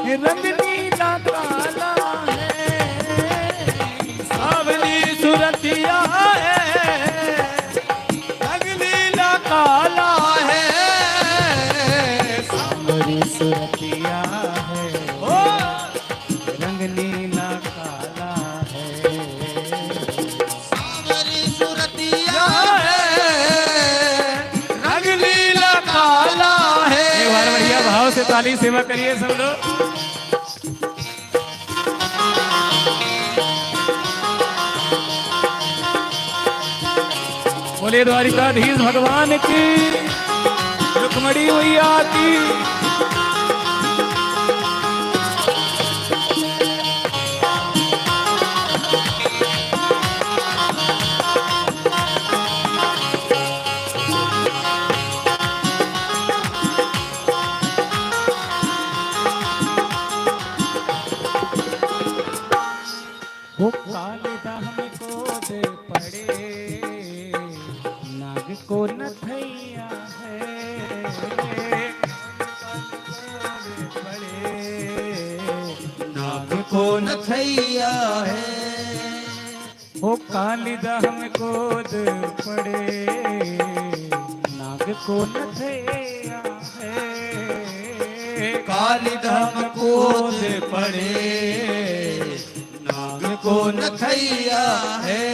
रंग नीला काला है, सावली सुरतिया है, रंग नीला काला है, सावली सुरतिया है, ओ रंग नीला काला है, सावरी सुरतिया है, रंग नीला काला है। एक बार बढ़िया भाव से ताली सेवा करिए सब लोग। बोले द्वारिकाधीश भगवान की, रुक्मणी मैया की। वो कालिदाह को दे पड़े, नाग को नथैया है, नाग को नथैया है, वो कालिदाह को दे पड़े, नाग को नथैया है, कालिदाह को दे पड़े, नाग को नथैया है,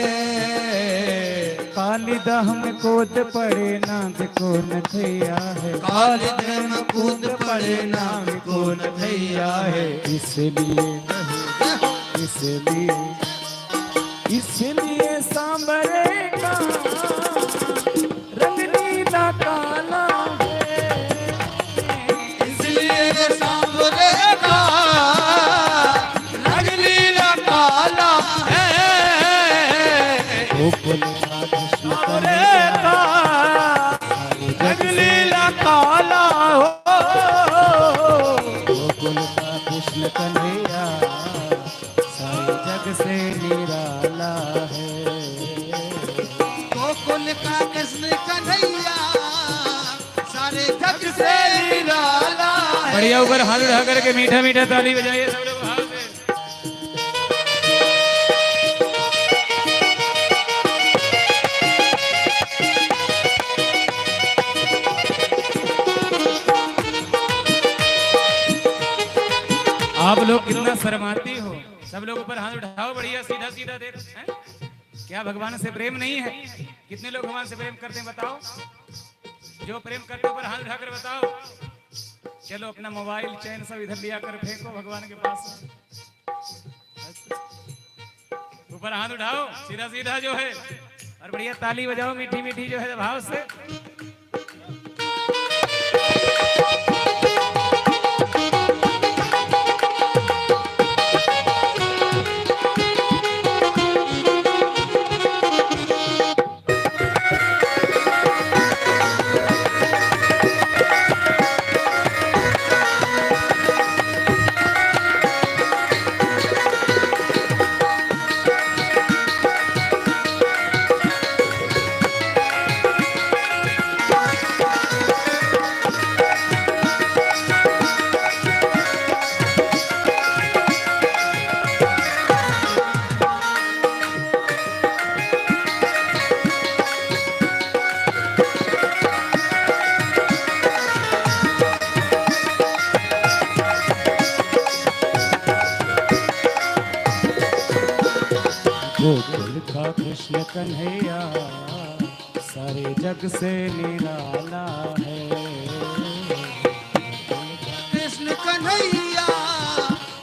कालिदाह में कूद पड़े, नाग को नथैया है, कालिदाह में कूद पड़े, नाग को नथैया है, इसलिए इसलिए इसलिए सांबरे का रंग नीला काला है, इसलिए सांवरे का रंग नीला काला है, गोकुल का कृष्ण सांवरे का रंग नीला काला हो, गोकुल का कृष्ण कन्हैया सारे जग से निराला है, गोकुल का कृष्ण कन्हैया सारे जग से निराला है। बढ़िया ऊपर हाथ उठा करके मीठा मीठा ताली बजाइए सब लोग भाव से। आप लोग कितना शर्माती हो, सब लोग ऊपर हाथ उठाओ, बढ़िया सीधा सीधा देखो हैं? क्या भगवान से प्रेम नहीं है? कितने लोग भगवान से प्रेम करते हैं बताओ? जो प्रेम करते ऊपर हाथ उठाकर बताओ। चलो अपना मोबाइल चैन सब इधर लिया कर फेंको भगवान के पास। ऊपर हाथ उठाओ सीधा सीधा जो है, और बढ़िया ताली बजाओ मीठी मीठी जो है भाव से। गोकुल का कृष्ण कन्हैया सारे जग से निराला है, कृष्ण कन्हैया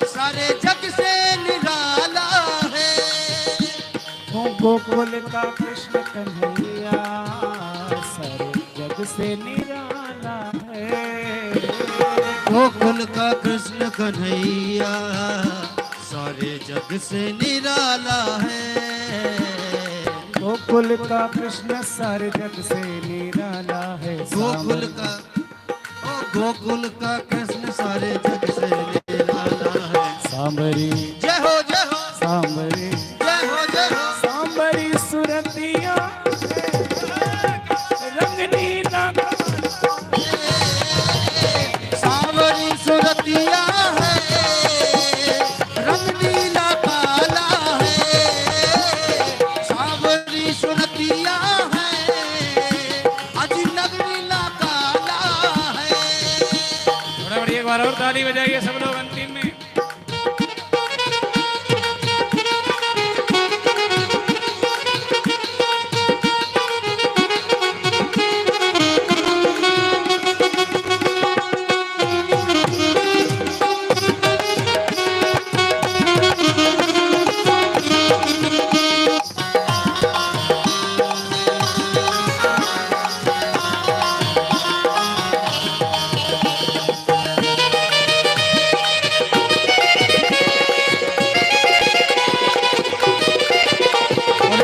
सारे जग से निराला है, गोकुल का कृष्ण कन्हैया सारे जग से निराला है, गोकुल का कृष्ण कन्हैया सारे जग से निराला है, गोकुल का कृष्ण सारे जग से निराला है, गोकुल का गोकुल का कृष्ण सारे जग से निराला है। सांबरी जय हो सांबरी जय हो सांबरी सुरतिया रंग नीला सांवरी सुरतिया है, ताली बजाइए सब लोग अंतिम में।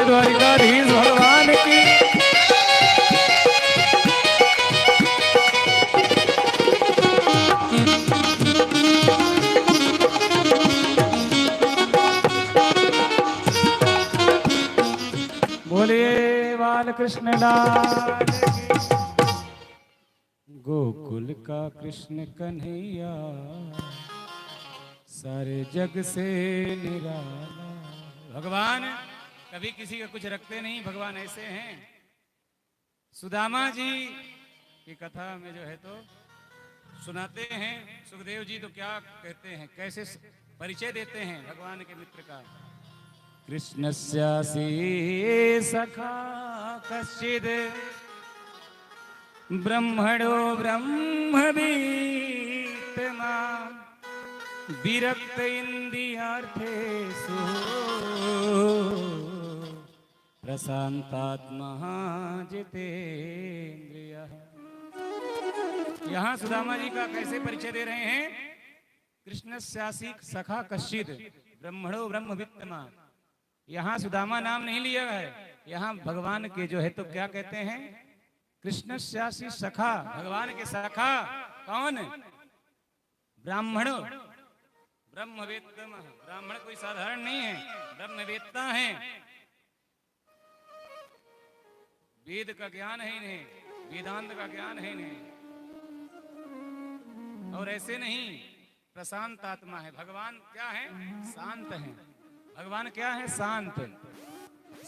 द्वारिकाधीश भगवान की। बोलिए बाल कृष्ण लाल की। गोकुल का कृष्ण कन्हैया सारे जग से निराला। भगवान कभी किसी का कुछ रखते नहीं, भगवान ऐसे हैं। सुदामा जी की कथा में जो है तो सुनाते हैं सुखदेव जी, तो क्या कहते हैं, कैसे परिचय देते हैं भगवान के मित्र का। कृष्णस्यासी सखा कश्चिद ब्रह्मणो ब्रह्मवीत्मा विरक्त इंद्रियार्थेषु प्रशांतात्मा जितेन्द्रियः। यहाँ सुदामा जी का कैसे परिचय दे रहे हैं। कृष्णस्यासी सखा कश्चिद ब्रह्मणो ब्रह्मवित्तमा। यहाँ सुदामा नाम नहीं लिया है, यहाँ भगवान के जो है तो क्या कहते हैं, कृष्णस्यासी सखा, भगवान के सखा कौन, ब्राह्मणो ब्रह्मवेत्तम। ब्राह्मण कोई साधारण नहीं है, ब्रह्मवेत्ता है, वेद का ज्ञान है इन्हें, वेदांत का ज्ञान है इन्हें। और ऐसे नहीं, प्रशांत आत्मा है। भगवान क्या है, शांत है। भगवान क्या है, शांत।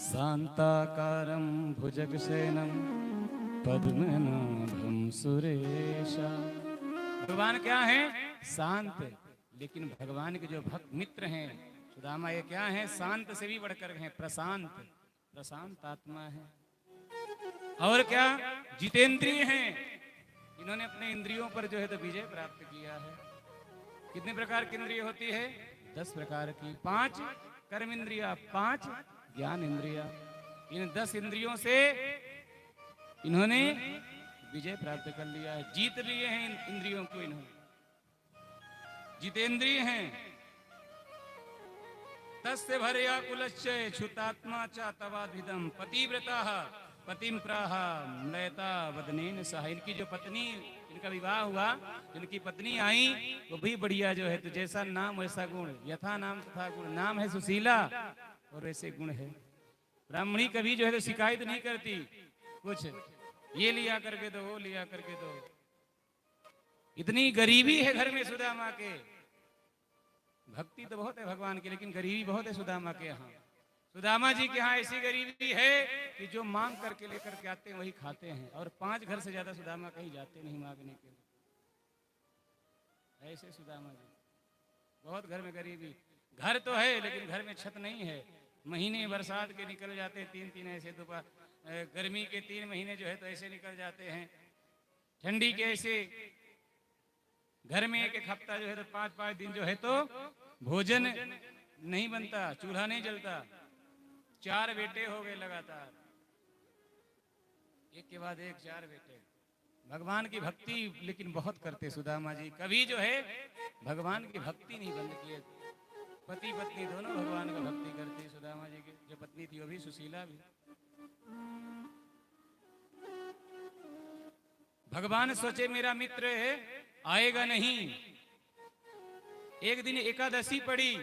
शांताकारं भुजगशयनं पद्मनाभं सुरेशा। भगवान क्या है, शांत। लेकिन भगवान के जो भक्त मित्र हैं सुदामा, ये क्या है, शांत से भी बढ़कर हैं, प्रशांत, प्रशांत आत्मा है। और क्या, जितेंद्रिय हैं। इन्होंने अपने इंद्रियों पर जो है तो विजय प्राप्त किया है। कितने प्रकार की इंद्रिय होती है, 10 प्रकार की। 5 कर्म इंद्रिया, 5 ज्ञान इंद्रिया। इन 10 इंद्रियों से इन्होंने विजय प्राप्त कर लिया है, जीत लिए हैं इन इंद्रियों को। इन्होंने जितेंद्रिय हैं। तस्य भरया कुलस्य क्षुतात्मा च तवाधिदम पतिव्रता पतिम प्राह मलयता वदनेन सह। इनकी जो पत्नी, इनका विवाह हुआ, इनकी पत्नी आई, वो भी बढ़िया जो है तो जैसा नाम वैसा गुण, यथा नाम तथा गुण। नाम है सुशीला और वैसे गुण है। ब्राह्मणी कभी जो है तो शिकायत नहीं करती, कुछ ये लिया करके दो, वो लिया करके दो। इतनी गरीबी है घर में सुदामा के। भक्ति तो बहुत है भगवान की, लेकिन गरीबी बहुत है सुदामा के यहाँ। सुदामा जी के यहाँ ऐसी गरीबी है कि जो मांग करके लेकर के आते हैं वही खाते हैं, और 5 घर से ज्यादा सुदामा कहीं जाते नहीं मांगने के लिए। ऐसे सुदामा जी, बहुत घर में गरीबी। घर तो है लेकिन घर में छत नहीं है। महीने बरसात के निकल जाते हैं, 3 ऐसे, दोपहर गर्मी के 3 महीने जो है तो ऐसे निकल जाते हैं। ठंडी के ऐसे घर में एक हफ्ता जो है तो 5 दिन जो है तो भोजन नहीं बनता, चूल्हा नहीं जलता। 4 बेटे हो गए लगातार, एक के बाद एक 4 बेटे। भगवान की भक्ति लेकिन बहुत करते सुदामा जी। कभी जो है भगवान की भक्ति नहीं बंद किए। पति पत्नी दोनों भगवान का भक्ति करते। सुदामा जी की जो पत्नी थी वो भी सुशीला भी। भगवान सोचे मेरा मित्र आएगा नहीं। एक दिन एकादशी पड़ी,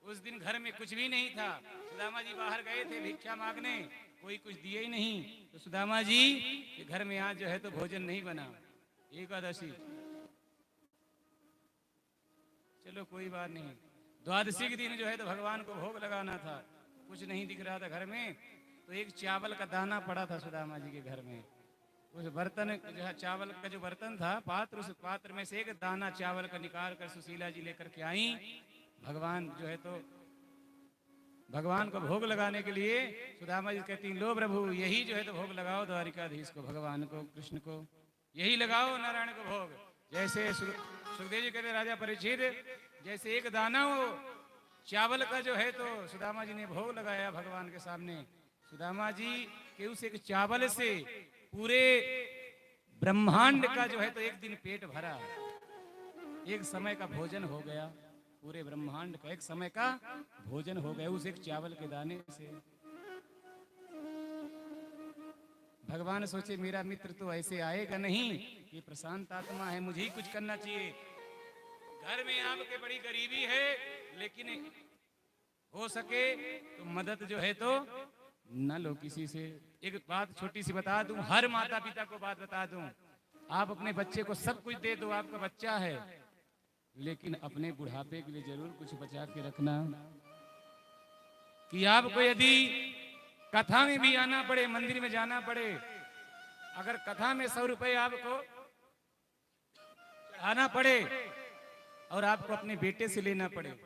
उस दिन घर में कुछ भी नहीं था। सुदामा जी बाहर गए थे भिक्षा मांगने, कोई कुछ दिए ही नहीं। तो सुदामा जी के घर में आज जो है तो भोजन नहीं बना, एकादशी। चलो कोई बात नहीं। द्वादशी के दिन जो है तो भगवान को भोग लगाना था, कुछ नहीं दिख रहा था घर में। तो एक चावल का दाना पड़ा था सुदामा जी के घर में। उस बर्तन जो है चावल का जो बर्तन था पात्र, उस पात्र में से एक दाना चावल का निकाल कर सुशीला जी लेकर के आई। भगवान जो है तो भगवान को भोग लगाने के लिए सुदामा जी कहती लो प्रभु यही जो है तो भोग लगाओ द्वारिकाधीश को, भगवान को, कृष्ण को यही लगाओ नारायण को भोग। जैसे सुखदेव जी कहते राजा परीक्षित जैसे एक दाना वो चावल का जो है तो सुदामा जी ने भोग लगाया भगवान के सामने। सुदामा जी के उस एक चावल से पूरे ब्रह्मांड का जो है तो एक दिन पेट भरा, एक समय का भोजन हो गया। पूरे ब्रह्मांड का एक समय का भोजन हो गया उस एक चावल के दाने से। भगवान सोचे मेरा मित्र तो ऐसे आएगा नहीं, ये प्रशांत आत्मा है, मुझे ही कुछ करना चाहिए। घर में आपके बड़ी गरीबी है, लेकिन हो सके तो मदद जो है तो न लो किसी से। एक बात छोटी सी बता दूं, हर माता पिता को बात बता दूं, आप अपने बच्चे को सब कुछ दे दो, आपका बच्चा है, लेकिन अपने बुढ़ापे के लिए जरूर कुछ बचा के रखना। कि आपको यदि कथा में भी आना पड़े, मंदिर में जाना पड़े, अगर कथा में 100 रुपए आपको चढ़ाना पड़े और आपको अपने बेटे से लेना पड़े,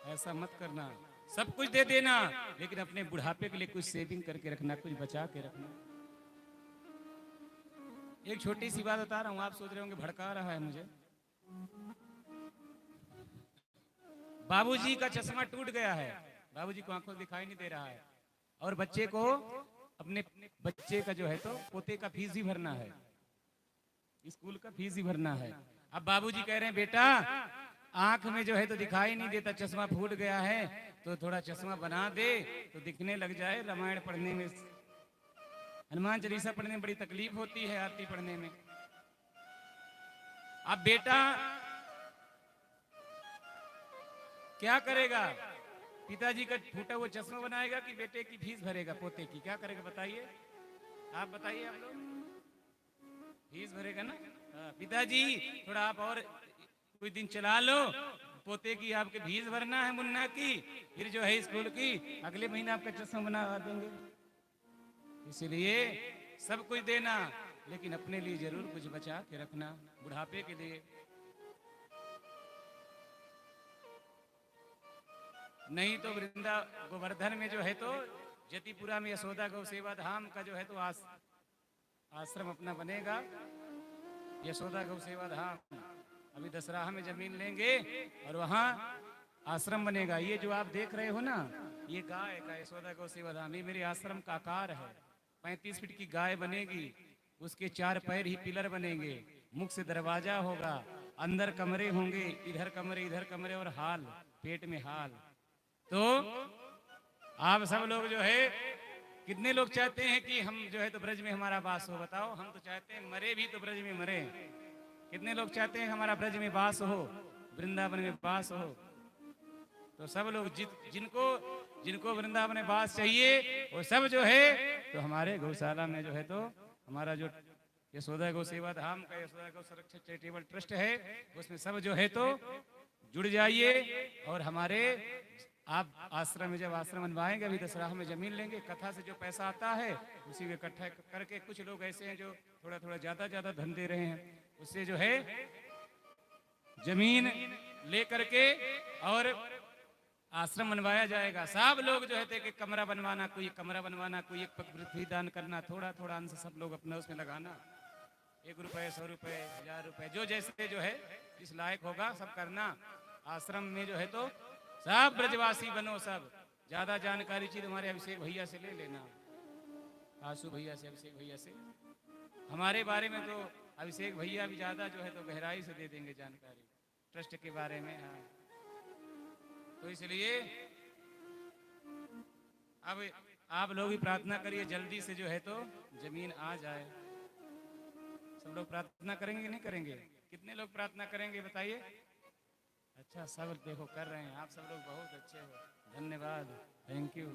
ऐसा मत करना। सब कुछ दे देना, लेकिन अपने बुढ़ापे के लिए कुछ सेविंग करके रखना, कुछ बचा के रखना। एक छोटी सी बात बता रहा हूं, आप सोच रहे होंगे भड़का रहा है मुझे। बाबूजी का चश्मा टूट गया है, बाबूजी को आंखों दिखाई नहीं दे रहा है, और बच्चे को अपने बच्चे का जो है तो पोते का फीस ही भरना है, स्कूल का फीस ही भरना है। अब बाबूजी कह रहे हैं बेटा आंख में जो है तो दिखाई नहीं देता, चश्मा फूट गया है, तो थोड़ा चश्मा बना दे तो दिखने लग जाए। रामायण पढ़ने में, हनुमान चालीसा पढ़ने में बड़ी तकलीफ होती है, आरती पढ़ने में। अब बेटा क्या करेगा? पिताजी का फूटा हुआ चश्मा बनाएगा कि बेटे की फीस भरेगा, पोते की? क्या करेगा बताइए, आप बताइए। आप लोग फीस भरेगा ना? पिताजी थोड़ा आप और कुछ दिन चला लो, पोते की आपके फीस भरना है, मुन्ना की, फिर जो है स्कूल की, अगले महीने आपका चश्मा बना देंगे। इसलिए सब कुछ देना, लेकिन अपने लिए जरूर कुछ बचा के रखना बुढ़ापे के लिए। नहीं तो वृंदा गोवर्धन में जो है तो जतिपुरा में यशोदा गौ सेवा धाम का जो है तो आश्रम अपना बनेगा, यशोदा गौ सेवा धाम। अभी दशराहा में जमीन लेंगे और वहाँ आश्रम बनेगा। ये जो आप देख रहे हो ना, ये गाय का यशोदा गौ सेवा धाम, ये मेरे आश्रम का आकार है। 35 फीट की गाय बनेगी, उसके 4 पैर ही पिलर बनेंगे, मुख से दरवाजा होगा, अंदर कमरे होंगे, इधर कमरे इधर कमरे, और हाल, पेट में हाल। तो आप सब लोग जो है, कितने लोग चाहते हैं कि हम जो है तो ब्रज में हमारा वास हो? बताओ। हम तो चाहते हैं मरे भी तो ब्रज में मरे। कितने लोग चाहते हैं हमारा ब्रज में वास हो, वृंदावन में वास हो? तो सब लोग जिनको वृंदावन में वास चाहिए, वो सब जो है तो हमारे गौशाला में जो है तो हमारा जो यशोदा गौ सेवा धाम का यशोदा गौ संरक्षण चैरिटेबल ट्रस्ट है, उसमें सब जो है तो जुड़ जाइए। और हमारे आप आश्रम में जब आश्रम बनवाएंगे, अभी दशराहा में जमीन लेंगे, कथा से जो पैसा आता है उसी को इकट्ठा करके, कुछ लोग ऐसे हैं जो थोड़ा थोड़ा ज्यादा धन दे रहे हैं, उससे जो है जमीन ले करके और आश्रम बनवाया जाएगा। सब लोग जो है तो एक कमरा बनवाना, कोई एक कमरा बनवाना, कोई एक पृथ्वी दान करना, थोड़ा थोड़ा अंश सब लोग अपना उसमें लगाना। 1 रुपए, 100 रुपए, 1000 रुपए, जो जैसे जो है इस लायक होगा सब करना। आश्रम में जो है तो सब ब्रजवासी बनो। सब ज्यादा जानकारी चाहिए हमारे अभिषेक भैया से ले लेना, आशु भैया से, अभिषेक भैया से। हमारे बारे में तो अभिषेक भैया भी ज्यादा जो है तो गहराई से दे देंगे जानकारी ट्रस्ट के बारे में। हाँ, तो इसलिए अब आप लोग भी प्रार्थना करिए जल्दी से जो है तो जमीन आ जाए। सब लोग प्रार्थना करेंगे कि नहीं करेंगे? कितने लोग प्रार्थना करेंगे बताइए? अच्छा, सब देखो कर रहे हैं। आप सब लोग बहुत अच्छे हो, धन्यवाद, थैंक यू।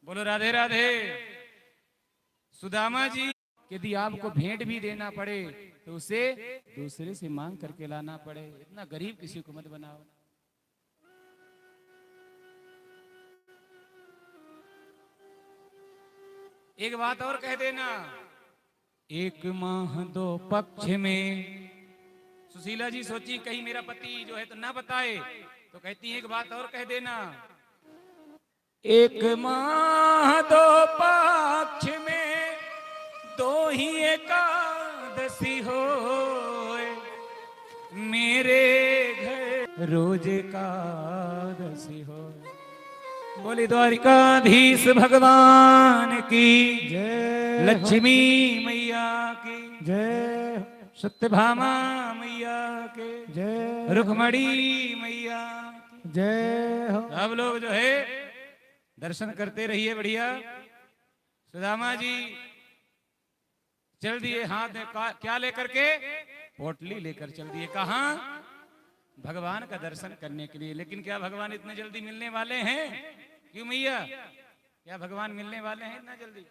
बोलो राधे राधे। सुदामा जी, यदि आपको भेंट भी देना पड़े तो उसे दूसरे से मांग करके लाना पड़े, इतना गरीब किसी को मत बनाओ। एक बात और कह देना, एक माह दो पक्ष में। सुशीला जी सोची कहीं मेरा पति जो है तो ना बताए, तो कहती है एक बात और कह देना, एक माह दो पक्ष में दो ही एकादशी हो, मेरे घर रोज एकादशी हो। बोली द्वारिकाधीश भगवान की जय, लक्ष्मी मैया की जय, सत्यभामा मैया के जय, रुक्मणी मैया की जय हो। सब लोग जो है दर्शन करते रहिए। बढ़िया सुदामा जी चल दिए हाथ में क्या लेकर के, पोटली लेकर चल दिए। कहां? भगवान का दर्शन करने के लिए। लेकिन क्या भगवान इतने जल्दी मिलने वाले हैं? क्यों मैया, क्या भगवान मिलने वाले हैं इतना जल्दी?